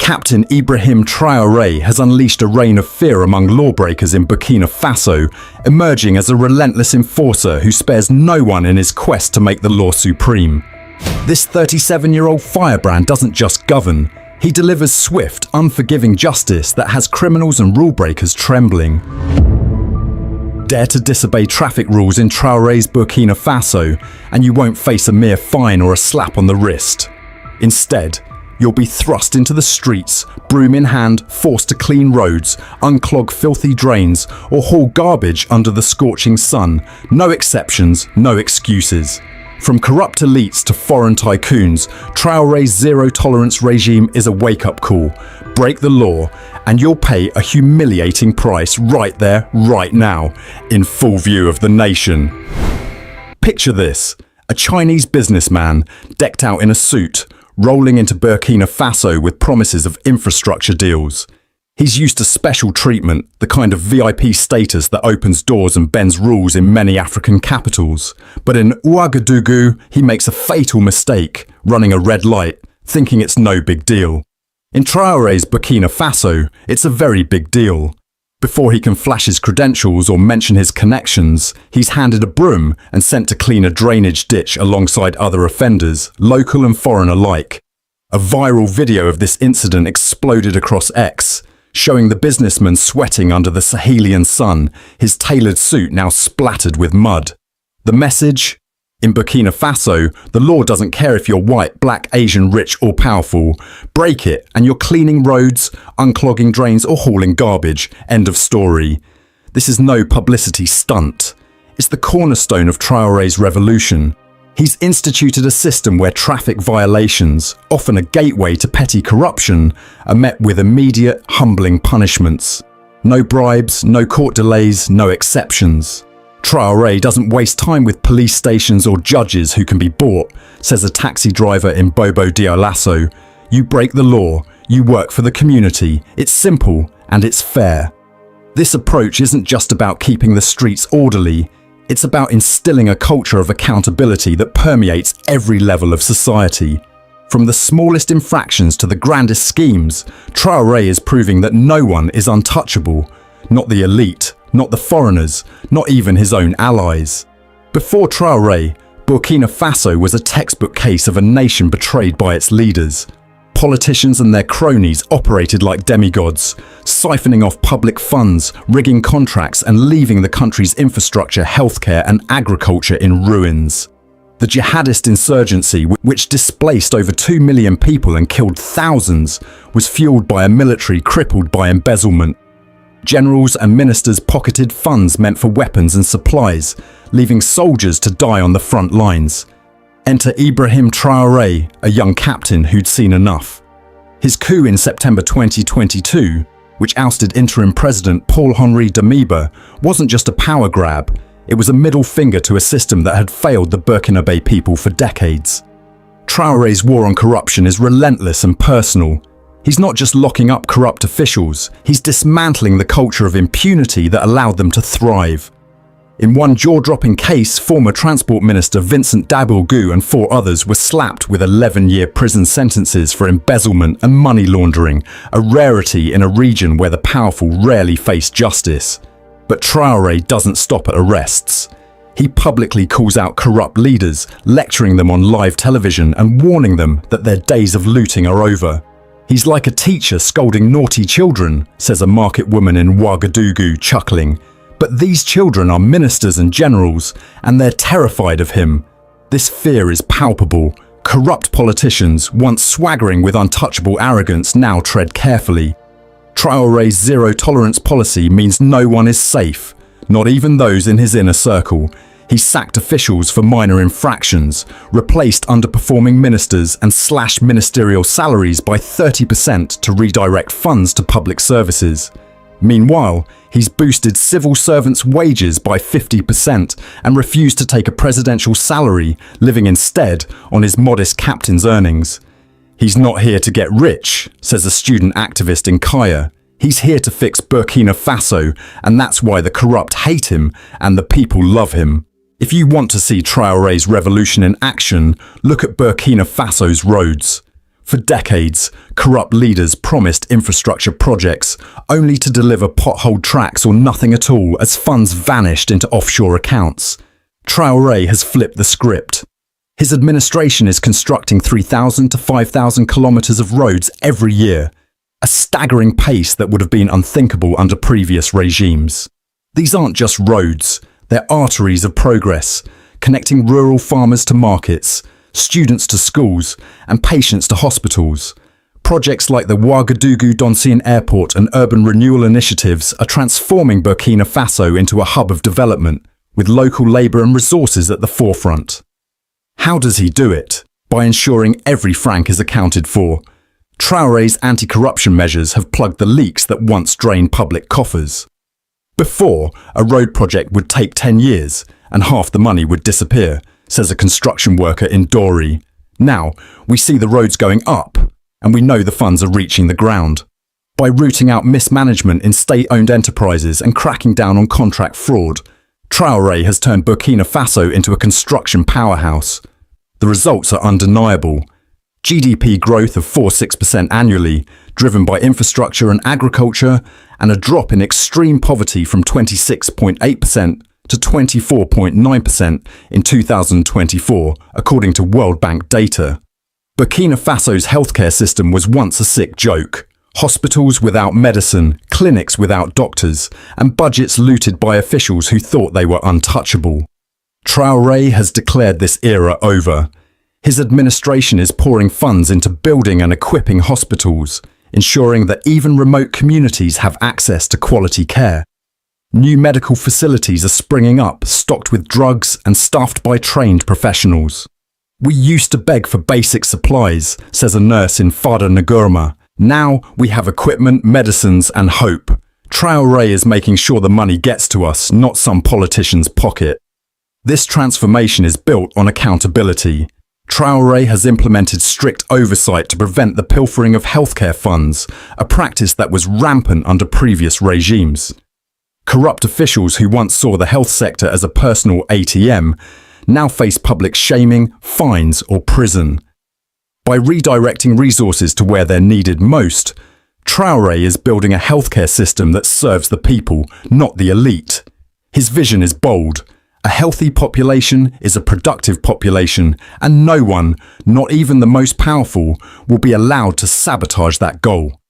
Captain Ibrahim Traoré has unleashed a reign of fear among lawbreakers in Burkina Faso, emerging as a relentless enforcer who spares no one in his quest to make the law supreme. This 37-year-old firebrand doesn't just govern, he delivers swift, unforgiving justice that has criminals and rule breakers trembling. Dare to disobey traffic rules in Traoré's Burkina Faso, and you won't face a mere fine or a slap on the wrist. Instead, you'll be thrust into the streets, broom in hand, forced to clean roads, unclog filthy drains, or haul garbage under the scorching sun. No exceptions, no excuses. From corrupt elites to foreign tycoons, Traoré's zero-tolerance regime is a wake-up call. Break the law, and you'll pay a humiliating price right there, right now, in full view of the nation. Picture this: a Chinese businessman, decked out in a suit, rolling into Burkina Faso with promises of infrastructure deals. He's used to special treatment, the kind of VIP status that opens doors and bends rules in many African capitals. But in Ouagadougou, he makes a fatal mistake, running a red light, thinking it's no big deal. In Traoré's Burkina Faso, it's a very big deal. Before he can flash his credentials or mention his connections, he's handed a broom and sent to clean a drainage ditch alongside other offenders, local and foreign alike. A viral video of this incident exploded across X, showing the businessman sweating under the Sahelian sun, his tailored suit now splattered with mud. The message? In Burkina Faso, the law doesn't care if you're white, black, Asian, rich or powerful. Break it and you're cleaning roads, unclogging drains or hauling garbage. End of story. This is no publicity stunt. It's the cornerstone of Traoré's revolution. He's instituted a system where traffic violations, often a gateway to petty corruption, are met with immediate, humbling punishments. No bribes, no court delays, no exceptions. Traoré doesn't waste time with police stations or judges who can be bought, says a taxi driver in Bobo Dioulasso. You break the law, you work for the community. It's simple and it's fair. This approach isn't just about keeping the streets orderly. It's about instilling a culture of accountability that permeates every level of society. From the smallest infractions to the grandest schemes, Traoré is proving that no one is untouchable. Not the elite, not the foreigners, not even his own allies. Before Traoré, Burkina Faso was a textbook case of a nation betrayed by its leaders. Politicians and their cronies operated like demigods, siphoning off public funds, rigging contracts and leaving the country's infrastructure, healthcare and agriculture in ruins. The jihadist insurgency, which displaced over 2 million people and killed thousands, was fueled by a military crippled by embezzlement. Generals and ministers pocketed funds meant for weapons and supplies, leaving soldiers to die on the front lines. Enter Ibrahim Traoré, a young captain who'd seen enough. His coup in September 2022, which ousted interim president Paul-Henri Damiba, wasn't just a power grab. It was a middle finger to a system that had failed the Burkinabe people for decades. Traoré's war on corruption is relentless and personal. He's not just locking up corrupt officials, he's dismantling the culture of impunity that allowed them to thrive. In one jaw-dropping case, former Transport Minister Vincent Dabourgou and 4 others were slapped with 11-year prison sentences for embezzlement and money laundering, a rarity in a region where the powerful rarely face justice. But Traoré doesn't stop at arrests. He publicly calls out corrupt leaders, lecturing them on live television and warning them that their days of looting are over. He's like a teacher scolding naughty children, says a market woman in Ouagadougou, chuckling. But these children are ministers and generals, and they're terrified of him. This fear is palpable. Corrupt politicians, once swaggering with untouchable arrogance, now tread carefully. Traoré's zero-tolerance policy means no one is safe, not even those in his inner circle. He sacked officials for minor infractions, replaced underperforming ministers and slashed ministerial salaries by 30% to redirect funds to public services. Meanwhile, he's boosted civil servants' wages by 50% and refused to take a presidential salary, living instead on his modest captain's earnings. He's not here to get rich, says a student activist in Kaya. He's here to fix Burkina Faso, and that's why the corrupt hate him and the people love him. If you want to see Traoré's revolution in action, look at Burkina Faso's roads. For decades, corrupt leaders promised infrastructure projects only to deliver potholed tracks or nothing at all as funds vanished into offshore accounts. Traore has flipped the script. His administration is constructing 3,000 to 5,000 kilometers of roads every year, a staggering pace that would have been unthinkable under previous regimes. These aren't just roads, they're arteries of progress, connecting rural farmers to markets, students to schools, and patients to hospitals. Projects like the Ouagadougou-Doncine Airport and urban renewal initiatives are transforming Burkina Faso into a hub of development, with local labour and resources at the forefront. How does he do it? By ensuring every franc is accounted for. Traore's anti-corruption measures have plugged the leaks that once drained public coffers. Before, a road project would take 10 years, and half the money would disappear, says a construction worker in Dori. Now, we see the roads going up, and we know the funds are reaching the ground. By rooting out mismanagement in state-owned enterprises and cracking down on contract fraud, Traore has turned Burkina Faso into a construction powerhouse. The results are undeniable. GDP growth of 4–6% annually, driven by infrastructure and agriculture, and a drop in extreme poverty from 26.8% to 24.9% in 2024, according to World Bank data. Burkina Faso's healthcare system was once a sick joke. Hospitals without medicine, clinics without doctors, and budgets looted by officials who thought they were untouchable. Traore has declared this era over. His administration is pouring funds into building and equipping hospitals, ensuring that even remote communities have access to quality care. New medical facilities are springing up, stocked with drugs and staffed by trained professionals. We used to beg for basic supplies, says a nurse in Fada Ngurma. Now we have equipment, medicines and hope. Traore is making sure the money gets to us, not some politician's pocket. This transformation is built on accountability. Traore has implemented strict oversight to prevent the pilfering of healthcare funds, a practice that was rampant under previous regimes. Corrupt officials who once saw the health sector as a personal ATM now face public shaming, fines or prison. By redirecting resources to where they're needed most, Traore is building a healthcare system that serves the people, not the elite. His vision is bold. A healthy population is a productive population, and no one, not even the most powerful, will be allowed to sabotage that goal.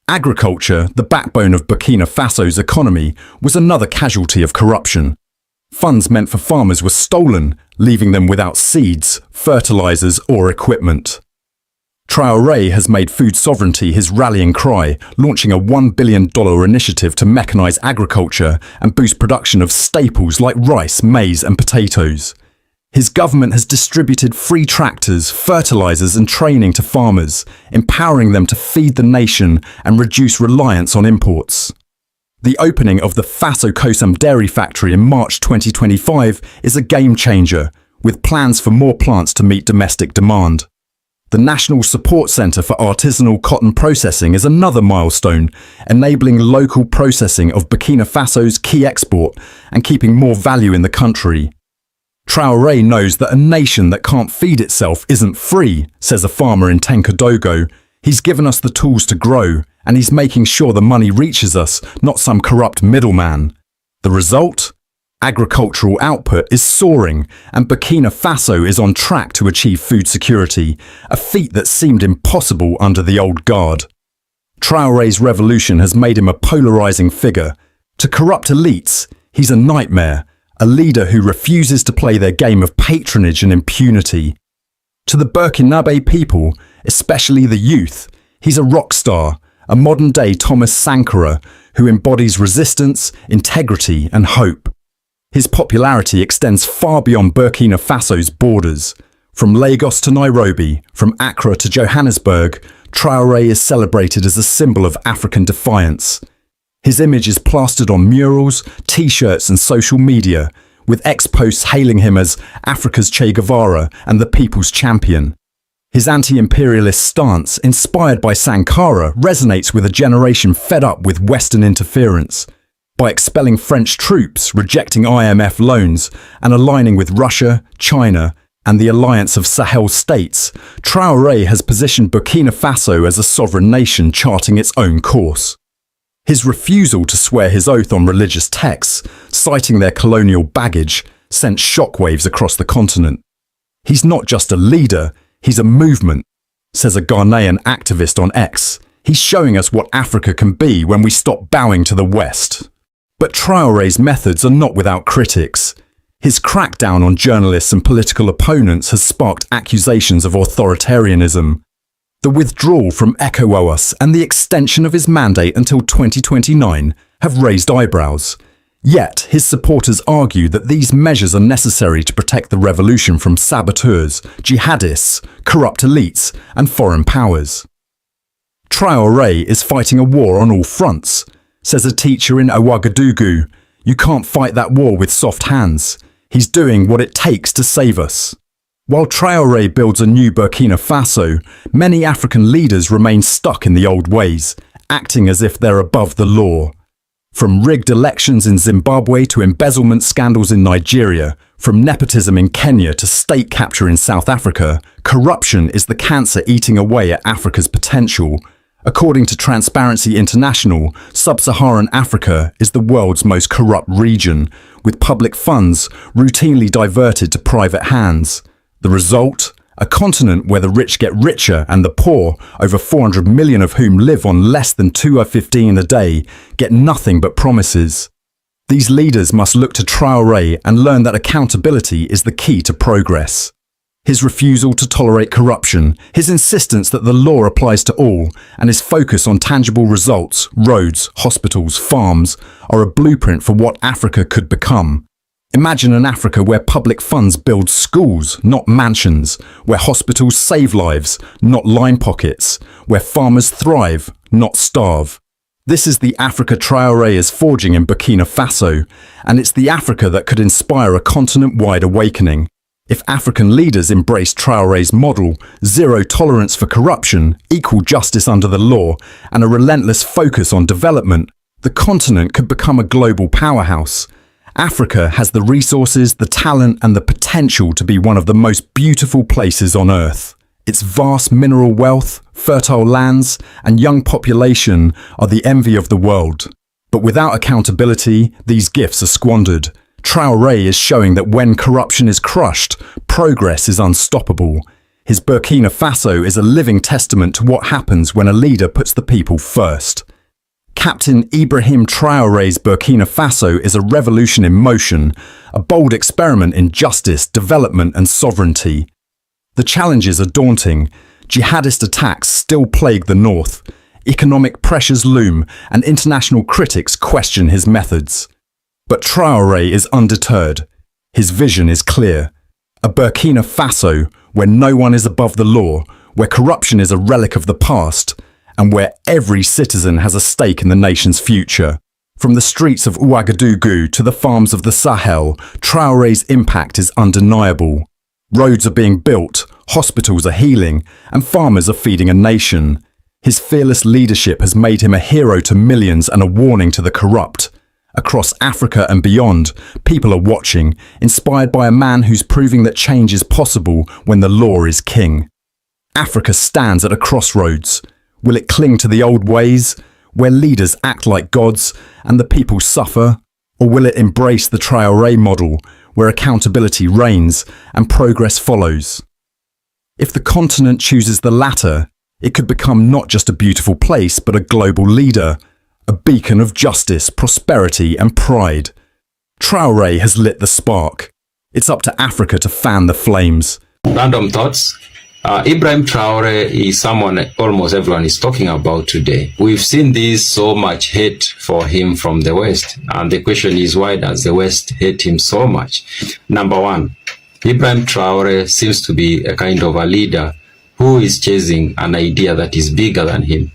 Agriculture, the backbone of Burkina Faso's economy, was another casualty of corruption. Funds meant for farmers were stolen, leaving them without seeds, fertilizers or equipment. Traore has made food sovereignty his rallying cry, launching a $1 billion initiative to mechanize agriculture and boost production of staples like rice, maize and potatoes. His government has distributed free tractors, fertilizers and training to farmers, empowering them to feed the nation and reduce reliance on imports. The opening of the Faso Kosam dairy factory in March 2025 is a game changer, with plans for more plants to meet domestic demand. The National Support Centre for Artisanal Cotton Processing is another milestone, enabling local processing of Burkina Faso's key export and keeping more value in the country. Traore knows that a nation that can't feed itself isn't free, says a farmer in Tenkodogo. He's given us the tools to grow, and he's making sure the money reaches us, not some corrupt middleman. The result? Agricultural output is soaring, and Burkina Faso is on track to achieve food security, a feat that seemed impossible under the old guard. Traore's revolution has made him a polarizing figure. To corrupt elites, he's a nightmare, a leader who refuses to play their game of patronage and impunity. To the Burkinabe people, especially the youth, he's a rock star, a modern-day Thomas Sankara who embodies resistance, integrity and hope. His popularity extends far beyond Burkina Faso's borders. From Lagos to Nairobi, from Accra to Johannesburg, Traore is celebrated as a symbol of African defiance. His image is plastered on murals, t-shirts and social media, with ex-posts hailing him as Africa's Che Guevara and the people's champion. His anti-imperialist stance, inspired by Sankara, resonates with a generation fed up with Western interference. By expelling French troops, rejecting IMF loans, and aligning with Russia, China, and the alliance of Sahel states, Traoré has positioned Burkina Faso as a sovereign nation charting its own course. His refusal to swear his oath on religious texts, citing their colonial baggage, sent shockwaves across the continent. He's not just a leader, he's a movement, says a Ghanaian activist on X. He's showing us what Africa can be when we stop bowing to the West. But Traoré's methods are not without critics. His crackdown on journalists and political opponents has sparked accusations of authoritarianism. The withdrawal from ECOWAS and the extension of his mandate until 2029 have raised eyebrows. Yet, his supporters argue that these measures are necessary to protect the revolution from saboteurs, jihadists, corrupt elites, and foreign powers. Traoré is fighting a war on all fronts, says a teacher in Ouagadougou. You can't fight that war with soft hands. He's doing what it takes to save us. While Traoré builds a new Burkina Faso, many African leaders remain stuck in the old ways, acting as if they're above the law. From rigged elections in Zimbabwe to embezzlement scandals in Nigeria, from nepotism in Kenya to state capture in South Africa, corruption is the cancer eating away at Africa's potential. According to Transparency International, Sub-Saharan Africa is the world's most corrupt region, with public funds routinely diverted to private hands. The result? A continent where the rich get richer and the poor, over 400 million of whom live on less than $2.15 a day, get nothing but promises. These leaders must look to Traoré and learn that accountability is the key to progress. His refusal to tolerate corruption, his insistence that the law applies to all, and his focus on tangible results, roads, hospitals, farms, are a blueprint for what Africa could become. Imagine an Africa where public funds build schools, not mansions, where hospitals save lives, not line pockets, where farmers thrive, not starve. This is the Africa Traoré is forging in Burkina Faso, and it's the Africa that could inspire a continent-wide awakening. If African leaders embrace Traoré's model, zero tolerance for corruption, equal justice under the law, and a relentless focus on development, the continent could become a global powerhouse. Africa has the resources, the talent, and the potential to be one of the most beautiful places on Earth. Its vast mineral wealth, fertile lands, and young population are the envy of the world. But without accountability, these gifts are squandered. Traoré is showing that when corruption is crushed, progress is unstoppable. His Burkina Faso is a living testament to what happens when a leader puts the people first. Captain Ibrahim Traoré's Burkina Faso is a revolution in motion, a bold experiment in justice, development, and sovereignty. The challenges are daunting. Jihadist attacks still plague the north. Economic pressures loom, and international critics question his methods. But Traoré is undeterred. His vision is clear. A Burkina Faso where no one is above the law, where corruption is a relic of the past, and where every citizen has a stake in the nation's future. From the streets of Ouagadougou to the farms of the Sahel, Traoré's impact is undeniable. Roads are being built, hospitals are healing, and farmers are feeding a nation. His fearless leadership has made him a hero to millions and a warning to the corrupt. Across Africa and beyond, people are watching, inspired by a man who's proving that change is possible when the law is king. Africa stands at a crossroads. Will it cling to the old ways, where leaders act like gods and the people suffer? Or will it embrace the Traoré model, where accountability reigns and progress follows? If the continent chooses the latter, it could become not just a beautiful place, but a global leader, a beacon of justice, prosperity, and pride. Traoré has lit the spark. It's up to Africa to fan the flames. Random thoughts. Ibrahim Traoré is someone almost everyone is talking about today. We've seen this so much hate for him from the West. And the question is, why does the West hate him so much? Number one, Ibrahim Traoré seems to be a kind of a leader who is chasing an idea that is bigger than him.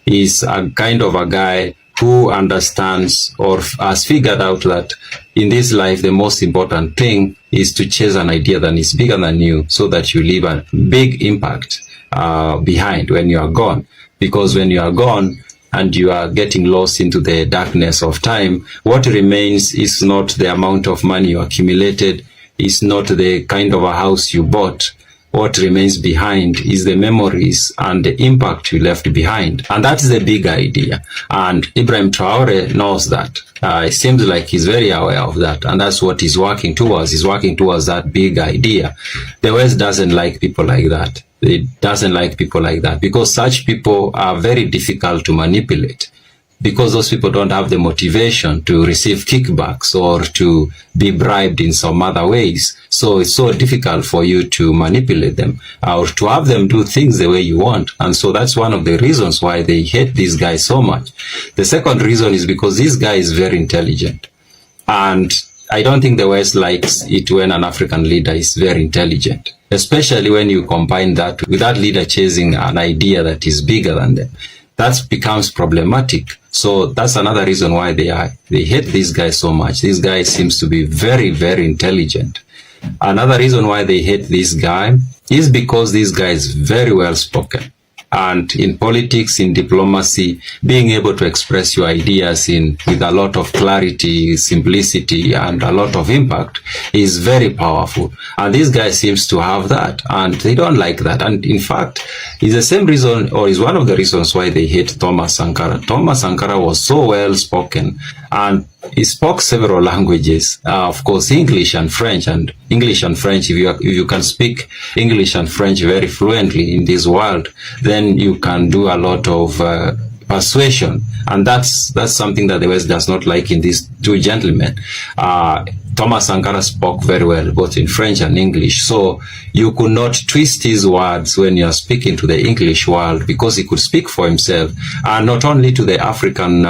He's a kind of a guy who understands or has figured out that in this life, the most important thing is to chase an idea that is bigger than you so that you leave a big impact behind when you are gone. Because when you are gone and you are getting lost into the darkness of time, what remains is not the amount of money you accumulated. is not the kind of a house you bought. What remains behind is the memories and the impact you left behind. And that's the big idea. And Ibrahim Traoré knows that. It seems like he's very aware of that. And that's what he's working towards. He's working towards that big idea. The West doesn't like people like that. It doesn't like people like that because such people are very difficult to manipulate. Because those people don't have the motivation to receive kickbacks or to be bribed in some other ways. So it's so difficult for you to manipulate them or to have them do things the way you want. And so that's one of the reasons why they hate this guy so much. The second reason is because this guy is very intelligent. And I don't think the West likes it when an African leader is very intelligent, especially when you combine that with that leader chasing an idea that is bigger than them. That becomes problematic. So that's another reason why they hate this guy so much. This guy seems to be very, very intelligent. Another reason why they hate this guy is because this guy is very well spoken. And in politics, in diplomacy, being able to express your ideas with a lot of clarity, simplicity, and a lot of impact is very powerful. And this guy seems to have that, and they don't like that. And in fact, it's the same reason, or is one of the reasons why they hate Thomas Sankara. Thomas Sankara was so well spoken, and he spoke several languages, of course, English and French. And English and French, if you can speak English and French very fluently in this world, then you can do a lot of persuasion. And that's something that the West does not like in these two gentlemen. Thomas Sankara spoke very well, both in French and English. So you could not twist his words when you are speaking to the English world because he could speak for himself, and not only to the African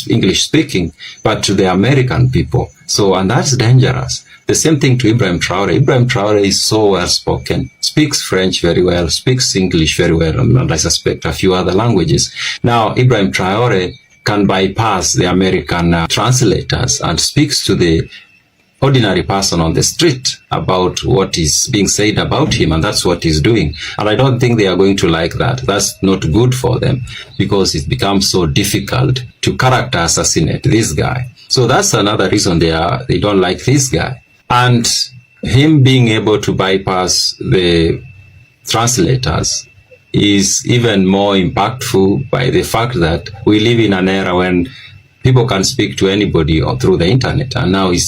English speaking, but to the American people. So, and that's dangerous. The same thing to Ibrahim Traoré. Ibrahim Traoré is so well spoken, speaks French very well, speaks English very well, and I suspect a few other languages. Now, Ibrahim Traoré can bypass the American translators and speaks to the ordinary person on the street about what is being said about him, and that's what he's doing. And I don't think they are going to like that. That's not good for them because it becomes so difficult to character assassinate this guy. So that's another reason they don't like this guy. And him being able to bypass the translators is even more impactful by the fact that we live in an era when people can speak to anybody or through the internet, and now he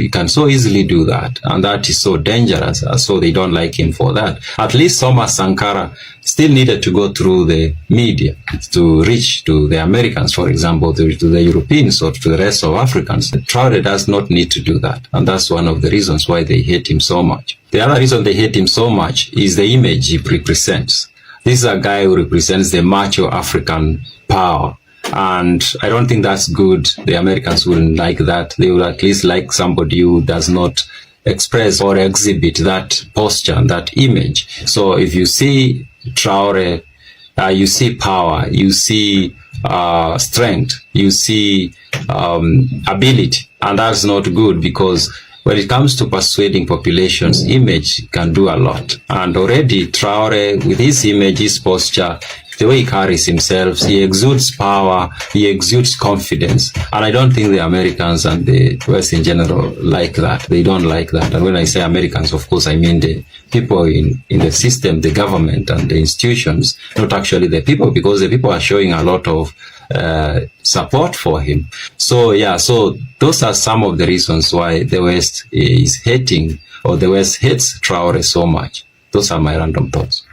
can so easily do that, and that is so dangerous. So they don't like him for that. At least Thomas Sankara still needed to go through the media to reach to the Americans, for example, to the Europeans or to the rest of Africans. Traore does not need to do that, and that's one of the reasons why they hate him so much. The other reason they hate him so much is the image he represents. This is a guy who represents the macho African power. And I don't think that's good. The Americans wouldn't like that. They would at least like somebody who does not express or exhibit that posture and that image. So if you see Traore, you see power, you see strength, you see ability. And that's not good because when it comes to persuading populations, image can do a lot. And already Traore, with his image, his posture, the way he carries himself, he exudes power, he exudes confidence. And I don't think the Americans and the West in general like that. They don't like that. And when I say Americans, of course, I mean the people in the system, the government and the institutions, not actually the people, because the people are showing a lot of support for him. So yeah, so those are some of the reasons why the West is hating, or the West hates Traore so much. Those are my random thoughts.